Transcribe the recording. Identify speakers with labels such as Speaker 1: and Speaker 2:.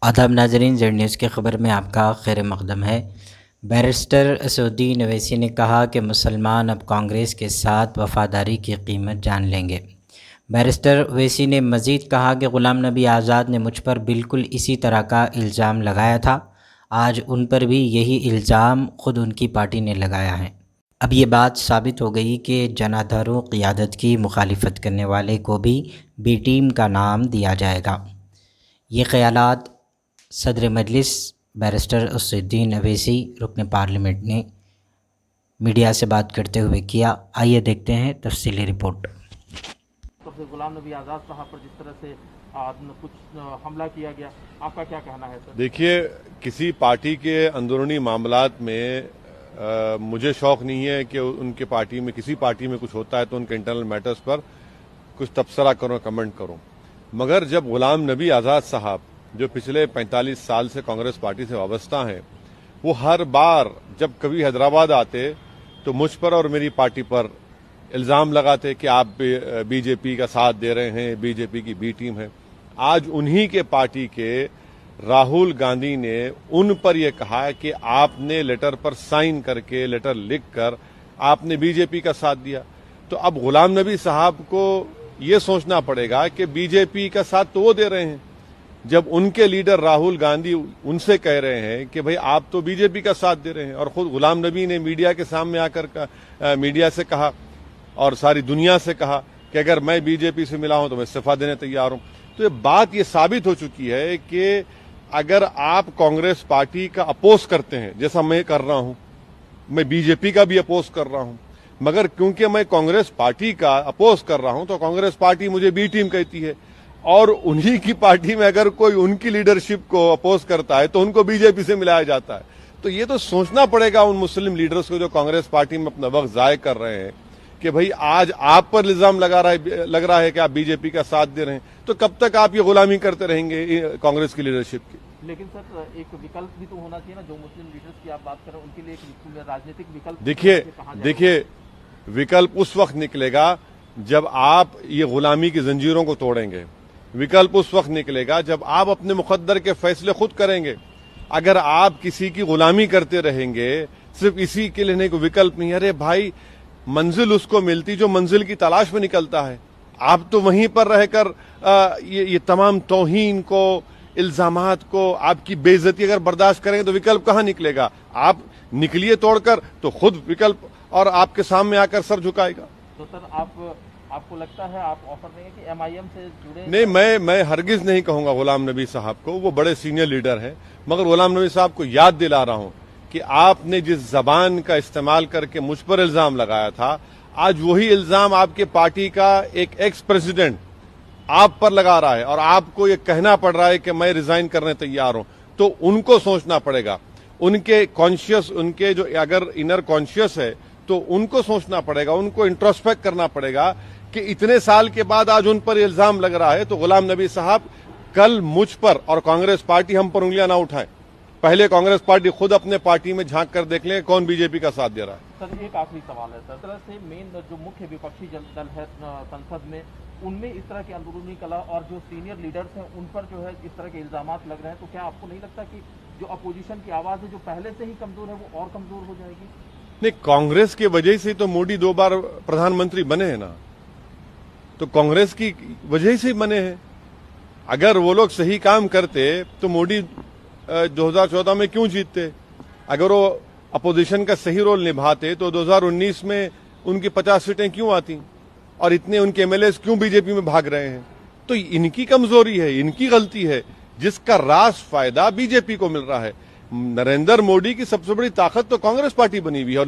Speaker 1: आदाब नाजरीन, Z news की ख़बर में आपका खैर मक़दम है। बैरिस्टर असदुद्दीन अवैसी ने कहा कि मुसलमान अब कांग्रेस के साथ वफ़ादारी की कीमत जान लेंगे। बैरिस्टर अवैसी ने मज़ीद कहा कि ग़ुलाम नबी आज़ाद ने मुझ पर बिल्कुल इसी तरह का इल्ज़ाम लगाया था। आज उन पर भी यही इल्ज़ाम ख़ुद उनकी पार्टी ने लगाया है। अब ये बात साबित हो गई कि जनाधारू क़ियादत की मुखालिफत करने वाले को भी बी टीम का नाम दिया जाएगा। ये ख़यालात सदर मजलिस बैरिस्टर असदुद्दीन अवैसी रुकन पार्लियामेंट ने मीडिया से बात करते हुए किया। आइए देखते हैं तफसीली रिपोर्ट।
Speaker 2: तो फिर गुलाम नबी आज़ाद साहब पर जिस तरह से कुछ हमला किया गया, आपका क्या कहना है सर?
Speaker 3: देखिए, किसी पार्टी के अंदरूनी मामलात में मुझे शौक नहीं है कि उनके पार्टी में किसी पार्टी में कुछ होता है तो उनके इंटरनल मैटर्स पर कुछ तबसरा करूं, कमेंट करूं। मगर जब गुलाम नबी आज़ाद साहब जो पिछले 45 साल से कांग्रेस पार्टी से वाबस्ता हैं, वो हर बार जब कभी हैदराबाद आते तो मुझ पर और मेरी पार्टी पर इल्ज़ाम लगाते कि आप बीजेपी का साथ दे रहे हैं, बीजेपी की बी टीम है। आज उन्हीं के पार्टी के राहुल गांधी ने उन पर यह कहा है कि आपने लेटर पर साइन करके, लेटर लिखकर आपने बीजेपी का साथ दिया। तो अब गुलाम नबी साहब को ये सोचना पड़ेगा कि बीजेपी का साथ तो वो दे रहे हैं, जब उनके लीडर राहुल गांधी उनसे कह रहे हैं कि भाई आप तो बीजेपी का साथ दे रहे हैं, और खुद गुलाम नबी ने मीडिया के सामने आकर मीडिया से कहा और सारी दुनिया से कहा कि अगर मैं बीजेपी से मिला हूं तो मैं इस्तीफा देने तैयार हूं। तो ये बात ये साबित हो चुकी है कि अगर आप कांग्रेस पार्टी का अपोज करते हैं, जैसा मैं कर रहा हूं, मैं बीजेपी का भी अपोज कर रहा हूं, मगर क्योंकि मैं कांग्रेस पार्टी का अपोज कर रहा हूं तो कांग्रेस पार्टी मुझे बी टीम कहती है, और उन्हीं की पार्टी में अगर कोई उनकी लीडरशिप को अपोज करता है तो उनको बीजेपी से मिलाया जाता है। तो ये तो सोचना पड़ेगा उन मुस्लिम लीडर्स को जो कांग्रेस पार्टी में अपना वक्त जाय कर रहे हैं कि भाई आज आप पर इल्जाम लग रहा है कि आप बीजेपी का साथ दे रहे हैं, तो कब तक आप ये गुलामी करते रहेंगे कांग्रेस की लीडरशिप की?
Speaker 2: लेकिन सर, एक विकल्प भी तो होना चाहिए ना। जो मुस्लिम लीडर्स की आप बात कर रहे हैं उनके लिए एक राजनीतिक विकल्प।
Speaker 3: देखिए, विकल्प उस वक्त निकलेगा जब आप ये गुलामी की जंजीरों को तोड़ेंगे। विकल्प उस वक्त निकलेगा जब आप अपने मुकद्दर के फैसले खुद करेंगे। अगर आप किसी की गुलामी करते रहेंगे सिर्फ इसी के लिए नहीं, कोई विकल्प नहीं। अरे भाई, मंजिल उसको मिलती जो मंजिल की तलाश में निकलता है। आप तो वहीं पर रहकर ये तमाम तौहीन को, इल्जामात को, आपकी बेइज्जती अगर बर्दाश्त करेंगे तो विकल्प कहां निकलेगा? आप निकलिए तोड़कर तो खुद विकल्प और आपके सामने आकर सर झुकाएगा।
Speaker 2: तो सर, आपको लगता है आप ऑफर देंगे कि एमआईएम से जुड़े?
Speaker 3: नहीं, मैं हरगिज नहीं कहूंगा गुलाम नबी साहब को, वो बड़े सीनियर लीडर हैं, मगर गुलाम नबी साहब को याद दिला रहा हूं कि आपने जिस जबान का इस्तेमाल करके मुझ पर इल्जाम लगाया था, आज वही इल्जाम आपके पार्टी का एक एक्स प्रेसिडेंट आप पर लगा रहा है और आपको ये कहना पड़ रहा है कि मैं रिजाइन करने तैयार हूं। तो उनको सोचना पड़ेगा, उनके कॉन्शियस, उनके जो अगर इनर कॉन्शियस है तो उनको सोचना पड़ेगा, उनको इंट्रोस्पेक्ट करना पड़ेगा कि इतने साल के बाद आज उन पर इल्जाम लग रहा है। तो गुलाम नबी साहब, कल मुझ पर और कांग्रेस पार्टी हम पर उंगलियां ना उठाएं। पहले कांग्रेस पार्टी खुद अपने पार्टी में झांक कर देख ले कौन बीजेपी का साथ दे रहा है।
Speaker 2: सर, एक आखिरी सवाल है सर। तरह से मेन जो मुख्य विपक्षी दल है संसद में, उनमें इस तरह की अंदरूनी कला और जो सीनियर लीडर्स हैं उन पर जो है इस तरह के इल्जामात लग रहे हैं, तो क्या आपको नहीं लगता कि जो अपोजिशन की आवाज है जो पहले से ही कमजोर है वो और कमजोर हो जाएगी?
Speaker 3: नहीं, कांग्रेस की वजह से तो मोदी 2 बार प्रधानमंत्री बने हैं ना, तो कांग्रेस की वजह से बने हैं। अगर वो लोग सही काम करते तो मोदी 2014 में क्यों जीतते? अगर वो अपोजिशन का सही रोल निभाते तो 2019 में उनकी 50 सीटें क्यों आती, और इतने उनके एमएलए क्यों बीजेपी में भाग रहे हैं? तो इनकी कमजोरी है, इनकी गलती है, जिसका रास फायदा बीजेपी को मिल रहा है। नरेंद्र मोदी की सबसे बड़ी ताकत तो कांग्रेस पार्टी बनी हुई है और